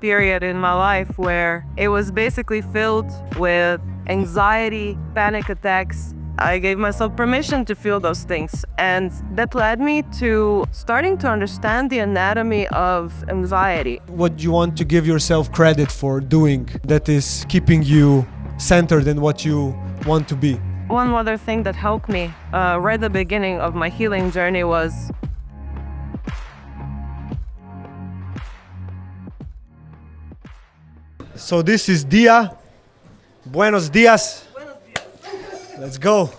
period in my life where it was basically filled with anxiety, panic attacks. I gave myself permission to feel those things, and that led me to starting to understand the anatomy of anxiety. What you want to give yourself credit for doing that is keeping you centered in what you want to be? One other thing that helped me right at the beginning of my healing journey was So this is Dia. Buenos dias. Let's go.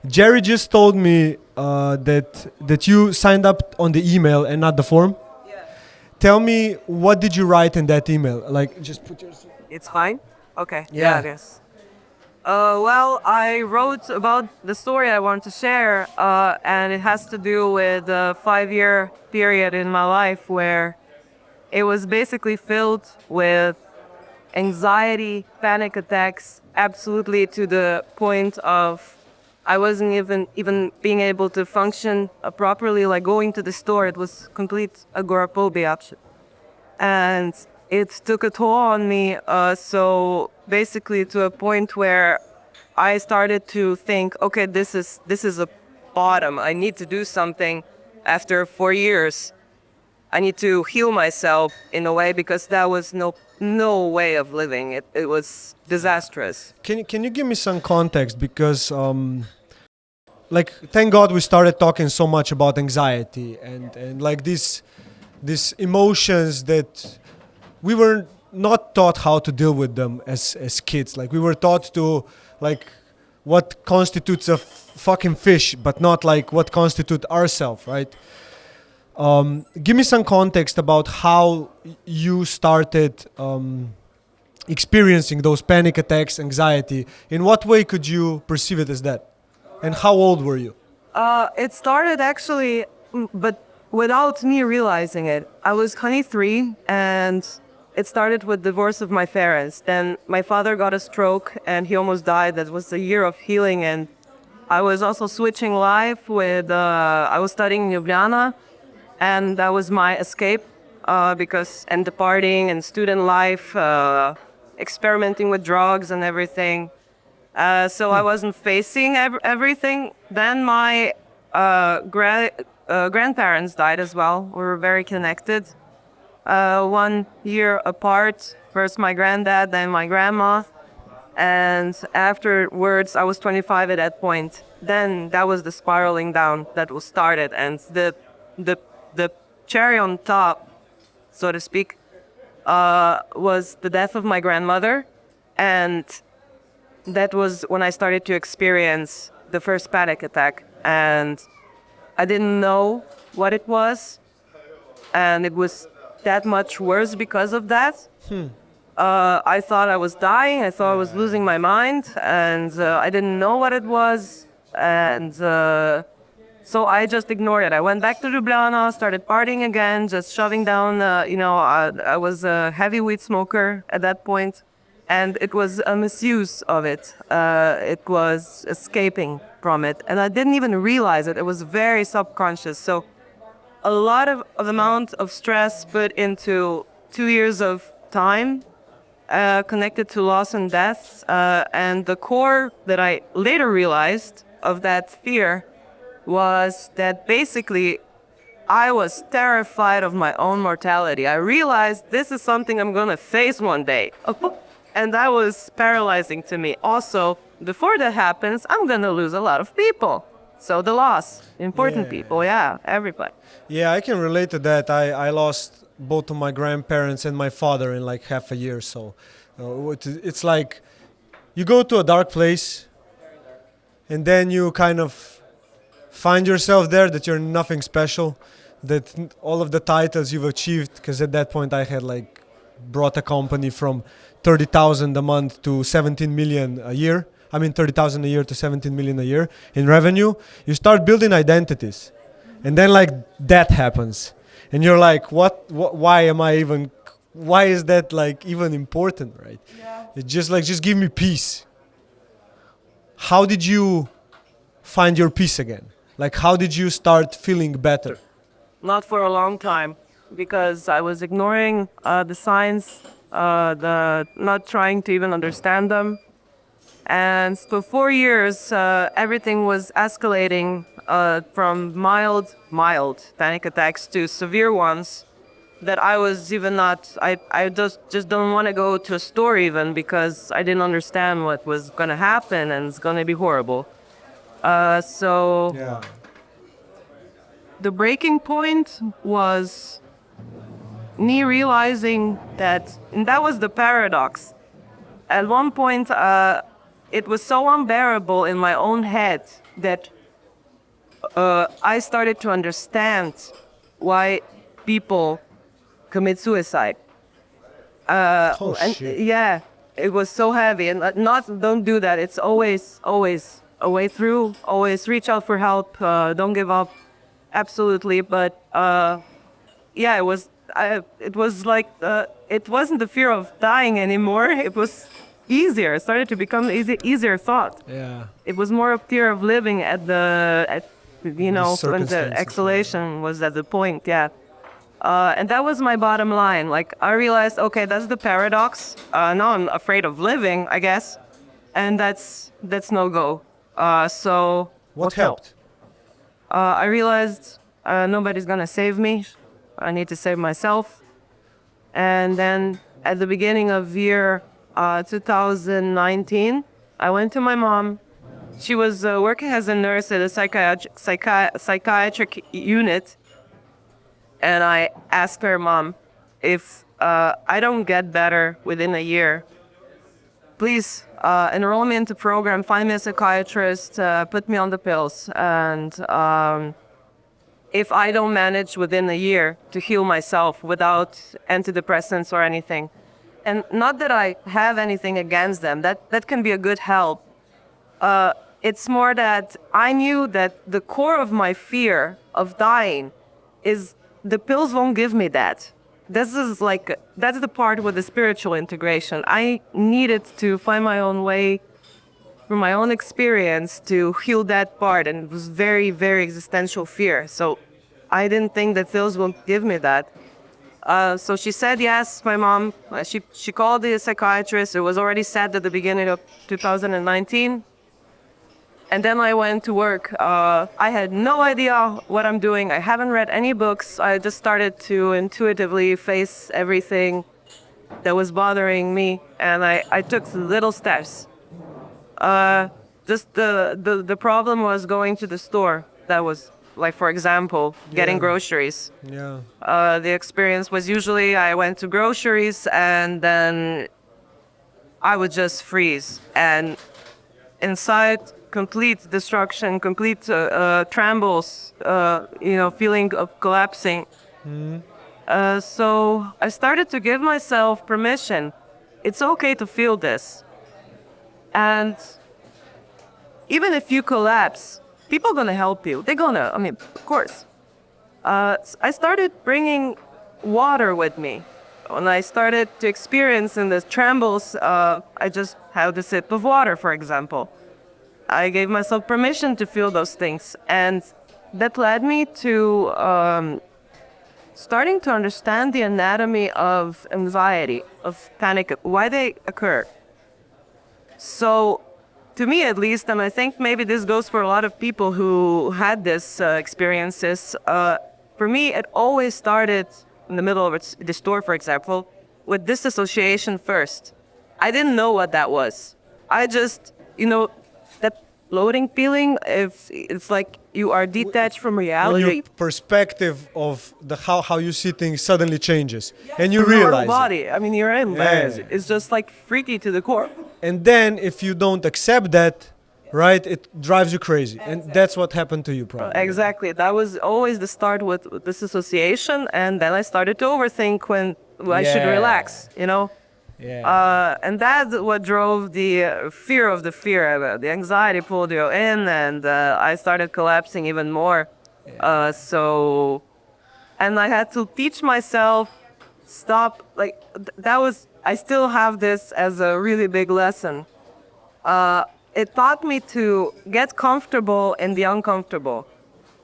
Jerry just told me that you signed up on the email and not the form. Yeah. Tell me, what did you write in that email? Like, just put your... It's fine? Okay. Yeah. It is. Well, I wrote about the story I want to share, and it has to do with a 5-year period in my life where it was basically filled with anxiety, panic attacks, absolutely to the point of I wasn't even being able to function properly, like going to the store. It was complete agoraphobia. And it took a toll on me, so basically to a point where I started to think, okay, this is a bottom. I need to do something. After 4 years, I need to heal myself in a way, because that was no way of living. It was disastrous. Can you give me some context? Because like, thank God we started talking so much about anxiety and like these emotions that we were not taught how to deal with them as kids. Like, we were taught to, like, what constitutes a fucking fish, but not like what constitutes ourselves, right? Give me some context about how you started experiencing those panic attacks, anxiety. In what way could you perceive it as that? And how old were you? It started actually, but without me realizing it. I was 23, and it started with divorce of my parents. Then my father got a stroke and he almost died. That was a year of healing, and I was also switching life with, I was studying in Ljubljana, and that was my escape, and the partying and student life, experimenting with drugs and everything. So I wasn't facing everything. Then my grandparents died as well. We were very connected. 1 year apart, first my granddad, then my grandma. And afterwards, I was 25 at that point. Then that was the spiraling down that was started. And the cherry on top, so to speak, was the death of my grandmother. And that was when I started to experience the first panic attack. And I didn't know what it was. And it was that much worse because of that. I thought I was dying. I thought I was losing my mind. And I didn't know what it was. And so I just ignored it. I went back to Ljubljana, started partying again, just shoving down, I was a heavy weed smoker at that point. And it was a misuse of it. It was escaping from it. And I didn't even realize it. It was very subconscious. So a lot of amount of stress put into 2 years of time connected to loss and death. And the core that I later realized of that fear was that basically I was terrified of my own mortality. I realized this is something I'm going to face one day. And that was paralyzing to me. Also, before that happens, I'm going to lose a lot of people. So the loss, important people, everybody. Yeah, I can relate to that. I lost both of my grandparents and my father in like half a year. So it's like you go to a dark place and then you kind of find yourself there, that you're nothing special, that all of the titles you've achieved, because at that point I had like brought a company from 30,000 a month to 17 million a year. 30,000 a year to 17 million a year in revenue. You start building identities. And then like that happens. And you're like, why is that like even important, right? Yeah. It's just give me peace. How did you find your peace again? Like, how did you start feeling better? Not for a long time. because I was ignoring the signs, the not trying to even understand them. And for 4 years, everything was escalating from mild panic attacks to severe ones that I was even not, I just don't want to go to a store even because I didn't understand what was going to happen and it's going to be horrible. So Yeah. the breaking point was me realizing that, and that was the paradox. At one point, it was so unbearable in my own head that I started to understand why people commit suicide. Oh And shit. yeah, it was so heavy. And not, don't do that. It's always a way through. Always reach out for help. Don't give up. Absolutely. But yeah, it was like, it wasn't the fear of dying anymore. It was easier. It started to become easier thought. Yeah. It was more a fear of living The when the circumstances. exhalation was at the point. Yeah. And that was my bottom line. Like, I realized, okay, that's the paradox. Now I'm afraid of living, I guess. And that's no go. So What no? helped? I realized nobody's gonna save me. I need to save myself. And then at the beginning of year 2019, I went to my mom. She was working as a nurse at a psychiatric unit. And I asked her, Mom, if I don't get better within a year, please enroll me into program, find me a psychiatrist, put me on the pills. And if I don't manage within a year to heal myself without antidepressants or anything, and not that I have anything against them, that can be a good help. It's more that I knew that the core of my fear of dying is the pills won't give me that. This is like, that's the part with the spiritual integration. I needed to find my own way from my own experience to heal that part. And it was very, very existential fear. So I didn't think that pills will give me that. So she said yes, my mom. She called the psychiatrist. It was already set at the beginning of 2019. And then I went to work. I had no idea what I'm doing. I haven't read any books. I just started to intuitively face everything that was bothering me. And I took little steps. Just the problem was going to the store. That was, like, for example, getting Yeah. groceries. Yeah. The experience was usually I went to groceries and then I would just freeze. And inside, complete destruction, complete trembles, feeling of collapsing. So I started to give myself permission. It's okay to feel this. And even if you collapse, people are going to help you. They're going to, of course. I started bringing water with me. When I started to experience in the trembles, I just had a sip of water, for example. I gave myself permission to feel those things. And that led me to starting to understand the anatomy of anxiety, of panic, why they occur. So, to me at least, and I think maybe this goes for a lot of people who had this experiences, for me it always started in the middle of the store, for example, with disassociation first. I didn't know what that was. I just, that floating feeling, if it's like you are detached from When reality. your perspective of the how you see things suddenly changes, and you Your normal realize it. body. I mean, you're in there. Yeah. It's just like freaky to the core. And then if you don't accept that, right, it drives you crazy. And that's what happened to you probably. Exactly. That was always the start with disassociation, and then I stared to overthink when I should Yeah. relax, Yeah. And that's what drove the fear of the fear. The anxiety pulled you in, and I started collapsing even more. And I had to teach myself, stop, like, that was, I still have this as a really big lesson. It taught me to get comfortable in the uncomfortable.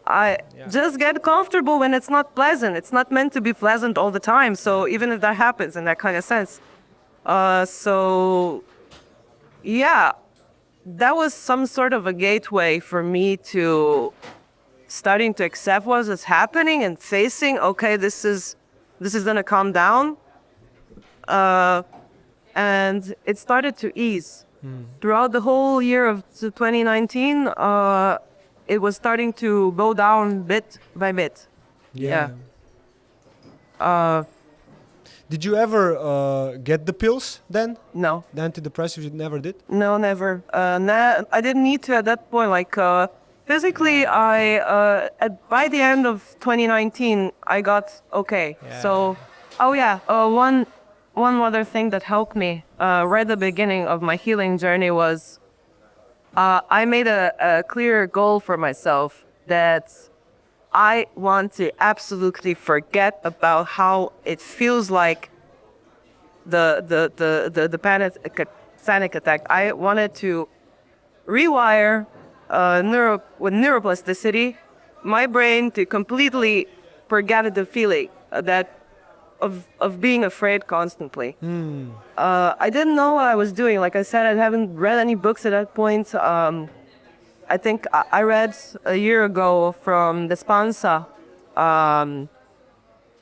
I just get comfortable when it's not pleasant. It's not meant to be pleasant all the time. So even if that happens in that kind of sense, so yeah, that was some sort of a gateway for me to starting to accept what was happening and facing. Okay, this is gonna calm down, and it started to ease throughout the whole year of 2019. It was starting to go down bit by bit. Yeah. Did you ever get the pills then? No. The antidepressives, you never did? No, never. I didn't need to at that point. Like physically, by the end of 2019, I got okay. Yeah. So, oh yeah, one other thing that helped me right at the beginning of my healing journey was I made a clear goal for myself that I want to absolutely forget about how it feels like the panic attack. I wanted to rewire with neuroplasticity my brain to completely forget the feeling that of being afraid constantly. I didn't know what I was doing. Like I said, I haven't read any books at that point. I think I read a year ago from Despensa,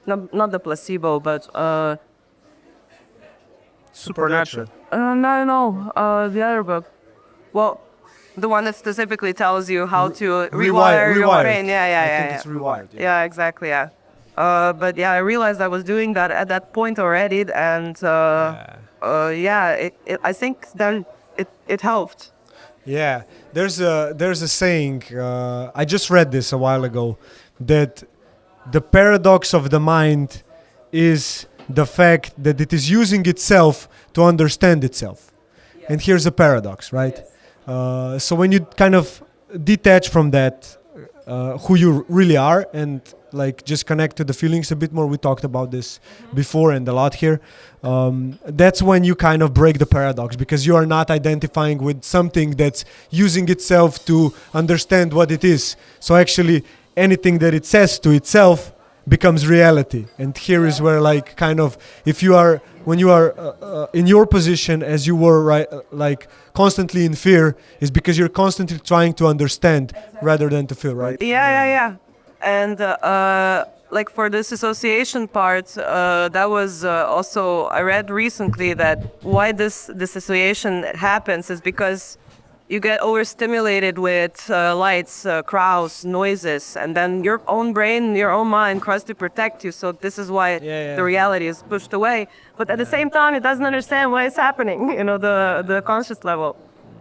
not the placebo, but Supernatural. no, the other book. Well, the one that specifically tells you how to rewire your Rewired. brain. Yeah, I think it's rewired. yeah, exactly, yeah. But yeah, I realized I was doing that at that point already, and I think that it helped. Yeah, there's a saying. I just read this a while ago, that the paradox of the mind is the fact that it is using itself to understand itself. And here's a paradox, right? So when you kind of detach from that, who you really are, and like just connect to the feelings a bit more, we talked about this before and a lot here, that's when you kind of break the paradox, because you are not identifying with something that's using itself to understand what it is. So actually anything that it says to itself becomes reality. And here is where, like, kind of, if you are, when you are in your position as you were, right, like constantly in fear, is because you're constantly trying to understand rather than to feel, right? Yeah. And like for this association part, that was also, I read recently that why this association happens is because you get overstimulated with lights, crowds, noises, and then your own brain, your own mind tries to protect you. So this is why the reality is pushed away. But at the same time, it doesn't understand why it's happening, the conscious level.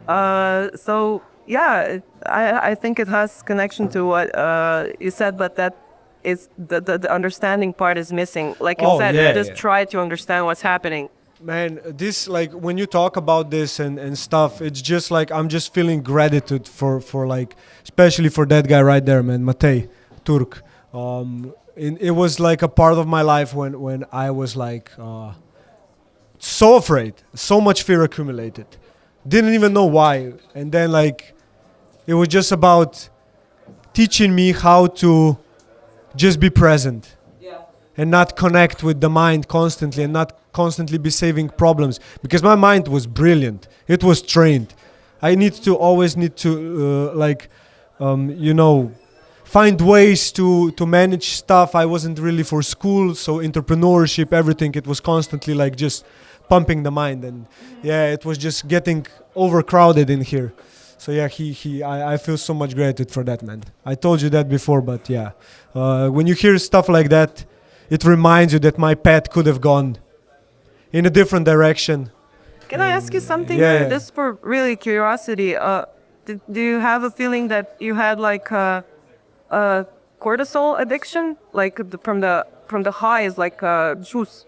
So yeah, I think it has connection to what you said, but that is the understanding part is missing. Like you said, just try to understand what's happening. Man, this, like, when you talk about this and stuff, it's just like I'm just feeling gratitude for like, especially for that guy right there, man, Matej Turk. It was like a part of my life when I was like so afraid, so much fear accumulated, didn't even know why, and then like it was just about teaching me how to just be present and not connect with the mind constantly, and not constantly be saving problems, because my mind was brilliant. It was trained. I always need to find ways to manage stuff. I wasn't really for school, so entrepreneurship, everything, it was constantly like just pumping the mind, and it was just getting overcrowded in here. So yeah, I feel so much gratitude for that, man. I told you that before, but yeah, when you hear stuff like that, it reminds you that my path could have gone in a different direction. Can I ask you something? Yeah. Just for really curiosity, do you have a feeling that you had like a cortisol addiction, like from the highs, like juice?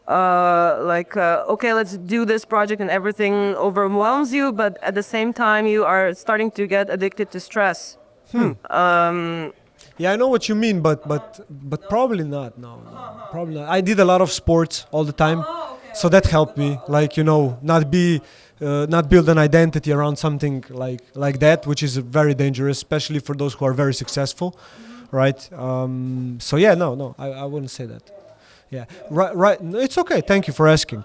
Okay, let's do this project, and everything overwhelms you, but at the same time you are starting to get addicted to stress. Yeah, I know what you mean, but probably not. No, probably not. I did a lot of sports all the time, so that helped me. Like, not be not build an identity around something like that, which is very dangerous, especially for those who are very successful, right? So yeah, no, I wouldn't say that. Yeah, right. No, it's okay. Thank you for asking.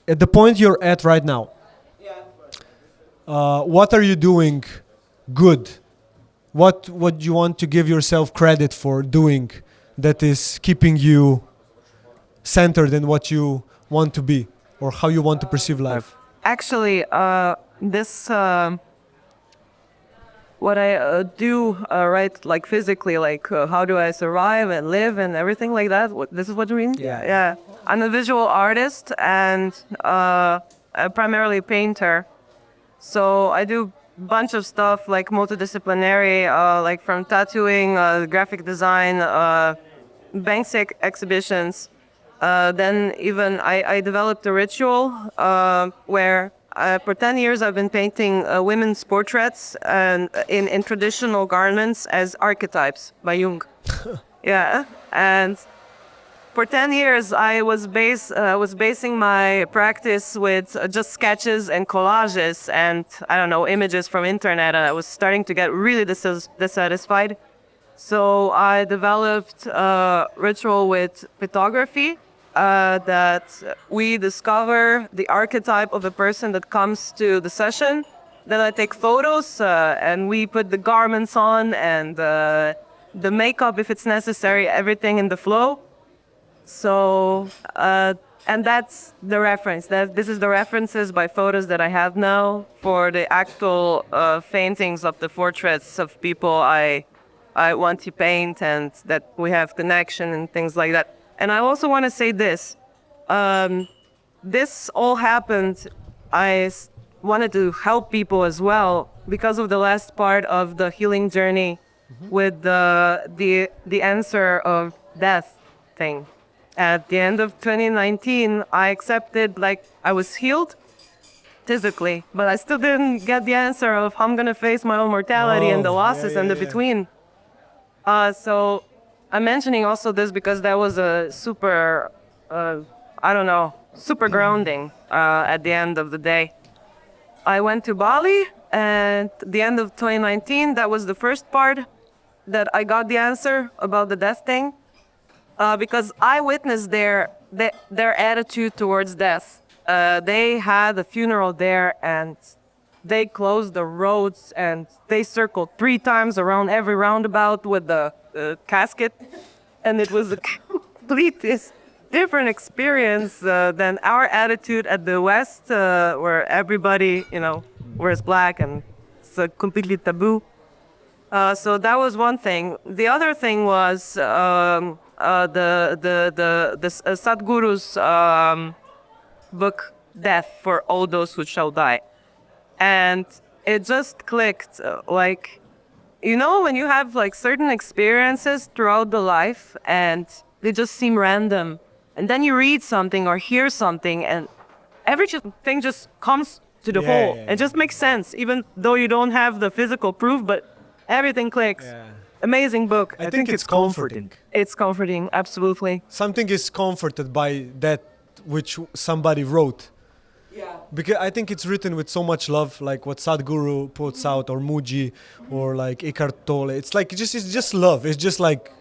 At the point you're at right now, what are you doing good? What you want to give yourself credit for doing that is keeping you centered in what you want to be or how you want to perceive life? Actually, this what I do, right, like physically, like how do I survive and live and everything like that. This is what you mean? Yeah. Yeah. I'm a visual artist and primarily painter. So I do bunch of stuff like multidisciplinary, like from tattooing, graphic design, Banksy exhibitions. Then even I developed a ritual where for 10 years I've been painting women's portraits and in traditional garments as archetypes by Jung. Yeah, and for 10 years I was basing my practice with just sketches and collages and I don't know, images from internet, and I was starting to get really dissatisfied. So I developed a ritual with photography that we discover the archetype of a person that comes to the session. Then I take photos and we put the garments on and the makeup if it's necessary, everything in the flow. So, and that's the reference. This is the references by photos that I have now for the actual paintings of the portraits of people I want to paint and that we have connection and things like that. And I also want to say this. This all happened. Wanted to help people as well because of the last part of the healing journey with the answer of death thing. At the end of 2019, I accepted, like, I was healed physically, but I still didn't get the answer of how I'm going to face my own mortality and the losses and the between. So I'm mentioning also this because that was a super, super grounding at the end of the day. I went to Bali, and at the end of 2019, that was the first part that I got the answer about the death thing. Because I witnessed their attitude towards death. They had a funeral there and they closed the roads and they circled 3 times around every roundabout with the casket. And it was a complete different experience than our attitude at the West, where everybody, wears black and it's completely taboo. So that was one thing. The other thing was the Sadhguru's book, Death for All Those Who Shall Die. And it just clicked, when you have like certain experiences throughout the life and they just seem random, and then you read something or hear something and everything just comes to the whole. Yeah. It just makes sense, even though you don't have the physical proof, but everything clicks. Yeah. Amazing book. I think it's comforting. It's comforting, absolutely. Something is comforted by that which somebody wrote. Yeah. Because I think it's written with so much love, like what Sadhguru puts out, or Muji, or like Eckhart Tolle. It's like it's just love. It's just like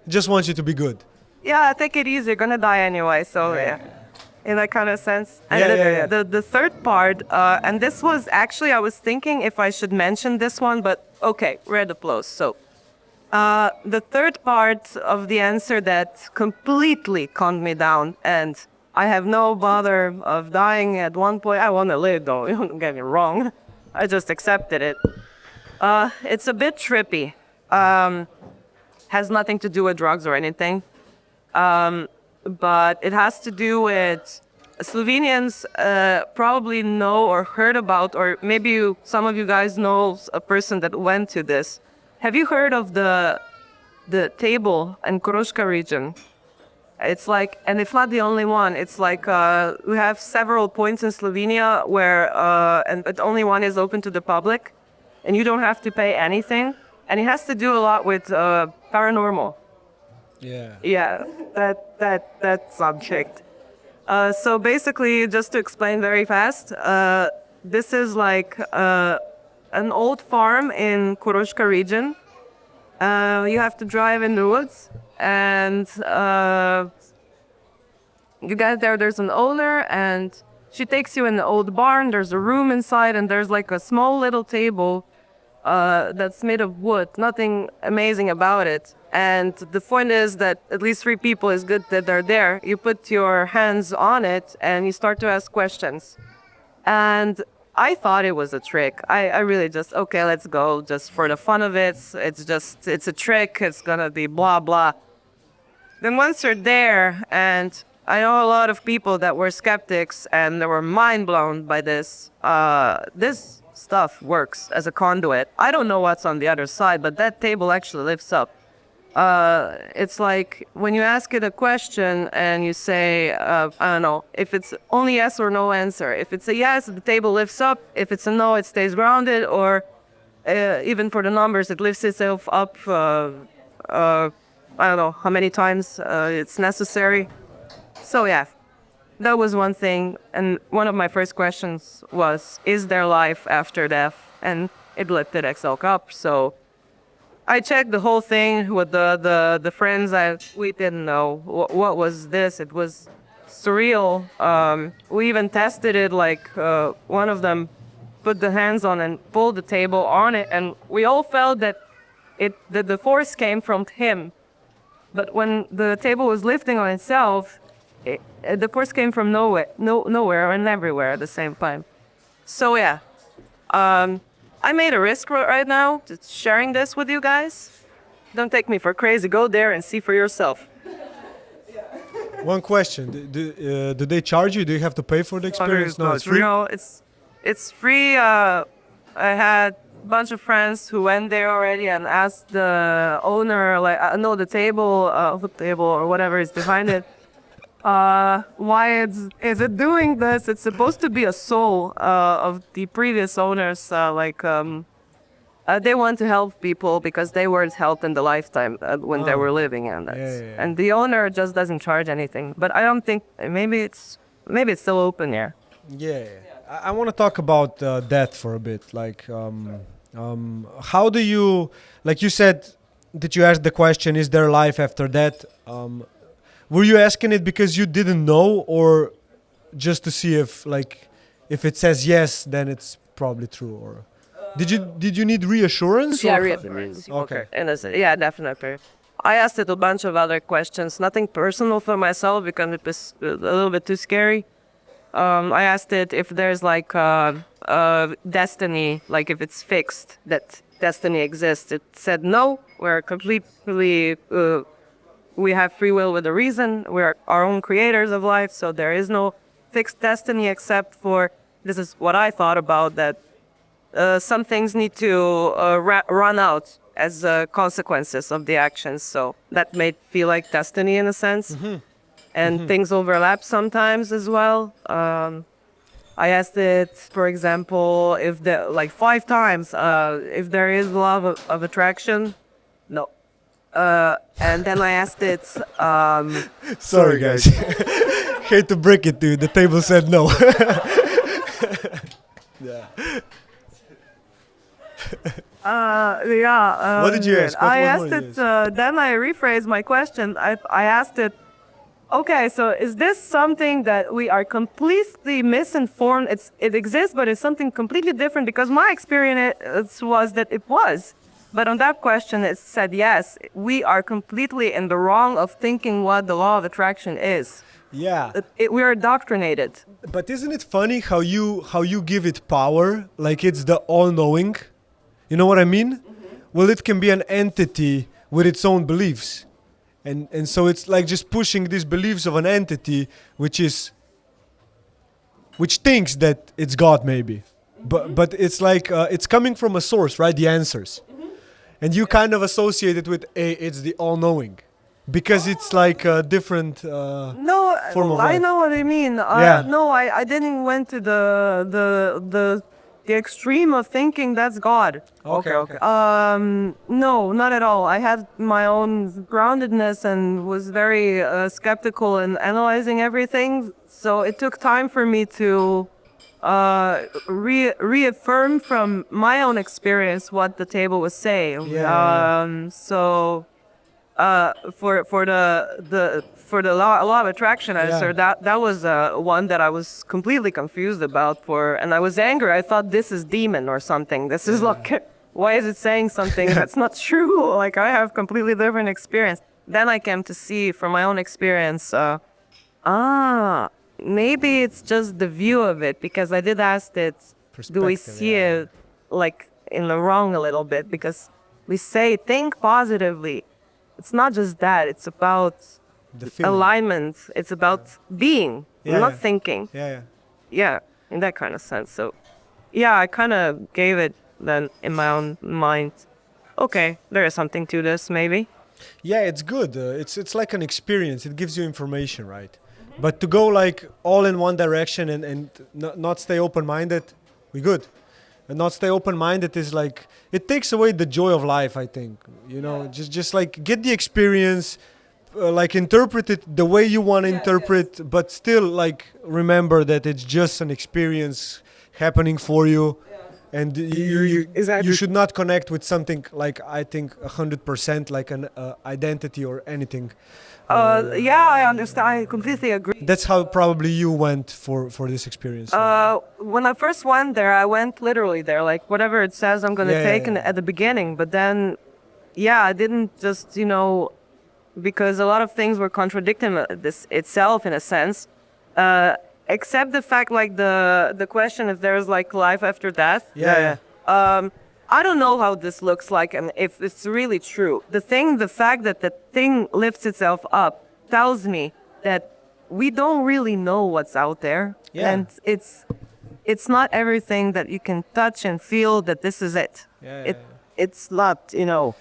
just wants you to be good. Yeah, take it easy. You're gonna die anyway, so yeah. In that kind of sense. And the third part, and this was actually, I was thinking if I should mention this one, but okay, red applause. So the third part of the answer that completely calmed me down, and I have no bother of dying at one point. I want to live though, don't get me wrong. I just accepted it. It's a bit trippy. Has nothing to do with drugs or anything. But it has to do with Slovenians probably know or heard about, or maybe some of you guys know a person that went to this. Have you heard of the table in Koroška region? It's like, and it's not the only one. It's like we have several points in Slovenia where, but only one is open to the public, and you don't have to pay anything. And it has to do a lot with paranormal. Yeah. Yeah, that subject. So basically, just to explain very fast, this is like an old farm in Kuroshka region. You have to drive in the woods, and you get there. There's an owner, and she takes you in the old barn. There's a room inside, and there's like a small little table that's made of wood. Nothing amazing about it. And the point is that at least three people is good that they're there. You put your hands on it, and you start to ask questions. And I thought it was a trick. I really just, okay, let's go, just for the fun of it. It's a trick. It's gonna be blah, blah. Then once you're there, and I know a lot of people that were skeptics and they were mind blown by this. This stuff works as a conduit. I don't know what's on the other side, but that table actually lifts up. It's like when you ask it a question and you say, I don't know, if it's only yes or no answer. If it's a yes, the table lifts up. If it's a no, it stays grounded. Or even for the numbers, it lifts itself up. I don't know how many times it's necessary. So yeah, that was one thing. And one of my first questions was, is there life after death? And it lifted itself up. So I checked the whole thing with the friends. We didn't know what was this. It was surreal. We even tested it. Like one of them put the hands on and pulled the table on it, and we all felt that the force came from him. But when the table was lifting on itself, the force came from nowhere and everywhere at the same time. So yeah. I made a risk right now, just sharing this with you guys. Don't take me for crazy. Go there and see for yourself. One question: do they charge you? Do you have to pay for the experience? No, it's free. No, it's free. I had a bunch of friends who went there already and asked the owner, like, I know the table or whatever is behind it. Why is it doing this? It's supposed to be a soul of the previous owners. They want to help people because they weren't helped in the lifetime when they were living, and and the owner just doesn't charge anything. But I don't think maybe it's still open here. Yeah, I want to talk about death for a bit. Like, how do you, like you said, that you asked the question, is there life after death? Were you asking it because you didn't know, or just to see if it says yes, then it's probably true? Or did you need reassurance? Yeah, reassurance. Okay. Yeah, definitely. I asked it a bunch of other questions, nothing personal for myself because it was a little bit too scary. I asked it if there's like destiny, like if it's fixed that destiny exists. It said no. We're completely. We have free will with a reason. We're our own creators of life, so there is no fixed destiny except for, this is what I thought about, that some things need to run out as consequences of the actions. So that may feel like destiny in a sense. Mm-hmm. And things overlap sometimes as well. I asked it, for example, if 5 times, if there is law of attraction. No. And then I asked it. Sorry, guys. Hate to break it to you. The table said no. Yeah. What did you ask? I asked it. Then I rephrased my question. I asked it. Okay, so is this something that we are completely misinformed? It exists, but it's something completely different, because my experience was that it was. But on that question, it said yes, we are completely in the wrong of thinking what the law of attraction is. Yeah. We are indoctrinated. But isn't it funny how you give it power? Like it's the all-knowing. You know what I mean? Mm-hmm. Well, it can be an entity with its own beliefs. And so it's like just pushing these beliefs of an entity which thinks that it's God maybe. Mm-hmm. But it's like it's coming from a source, right? The answers. Mm-hmm. And you kind of associate it with it's the all-knowing. Because it's like a different form of life. I know what I mean. Yeah. No, I didn't went to the the extreme of thinking that's God. Okay. No, not at all. I had my own groundedness and was very skeptical in analyzing everything. So it took time for me to reaffirm from my own experience what the table was saying. So for the law of attraction answer, that was one that I was completely confused about and I was angry. I thought this is demon or something. This is like, why is it saying something that's not true? Like I have completely different experience. Then I came to see from my own experience, maybe it's just the view of it, because I did ask it, do we see it like in the wrong a little bit? Because we say think positively. It's not just that. It's about alignment. It's about being, not thinking. Yeah, in that kind of sense. So, yeah, I kind of gave it then in my own mind. Okay, there is something to this, maybe. Yeah, it's good. It's like an experience. It gives you information, right? But to go like all in one direction and not stay open-minded, we good. And not stay open-minded is like, it takes away the joy of life, I think. You know, just like get the experience, like interpret it the way you want to interpret, but still like remember that it's just an experience happening for you. And you should not connect with something like, I think 100% like an identity or anything. I understand. I completely agree. That's how probably you went for this experience. When I first went there, I went literally there, like whatever it says I'm going to take at the beginning. But then, I didn't just, because a lot of things were contradicting this itself in a sense. Except the fact, like the question if there's like life after death. I don't know how this looks like and if it's really true. The fact that the thing lifts itself up tells me that we don't really know what's out there. And it's not everything that you can touch and feel that this is it. It's not, Yeah,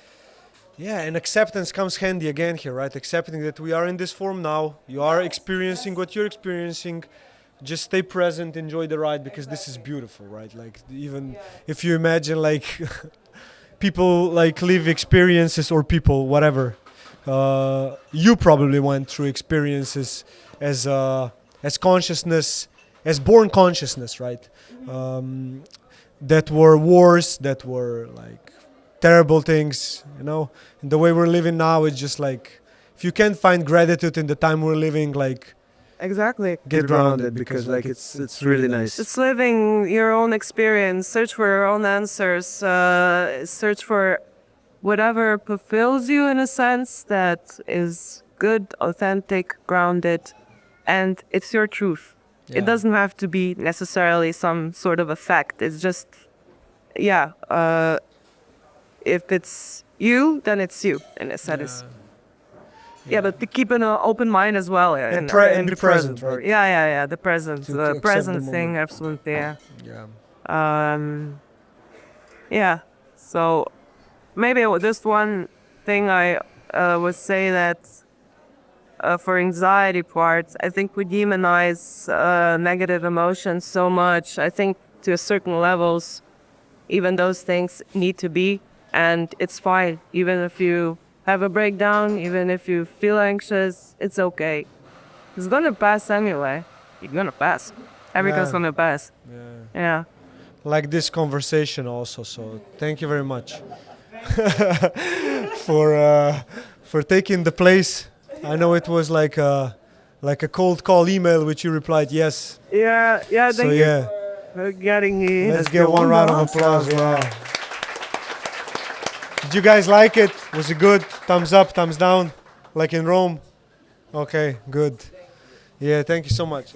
and acceptance comes handy again here, right? Accepting that we are in this form now. You are experiencing what you're experiencing. Just stay present, enjoy the ride, because this is beautiful, right? Like even if you imagine like people like live experiences or people, whatever, you probably went through experiences as consciousness, as born consciousness, right? That were wars, that were like terrible things, And the way we're living now is just like, if you can't find gratitude in the time we're living, like, exactly. Get grounded because like it's really nice. Just living your own experience, search for your own answers, search for whatever fulfills you in a sense that is good, authentic, grounded, and it's your truth. It doesn't have to be necessarily some sort of a fact. It's just, if it's you, then it's you in a sense. But to keep an open mind as well. And be present, right? The present. The present thing, absolutely, So maybe this one thing I would say that for anxiety parts, I think we demonize negative emotions so much. I think to certain levels, even those things need to be, and it's fine. Even if you have a breakdown, even if you feel anxious, it's okay. It's gonna pass anyway. You're gonna pass. Everything's gonna pass. Like this conversation also. So thank you very much for taking the place. I know it was like a cold call email which you replied yes. Thank you for getting me. Let's get one round of applause. Wow. Did you guys like it? Was it good? Thumbs up, thumbs down, like in Rome? Okay, good. Yeah, thank you so much.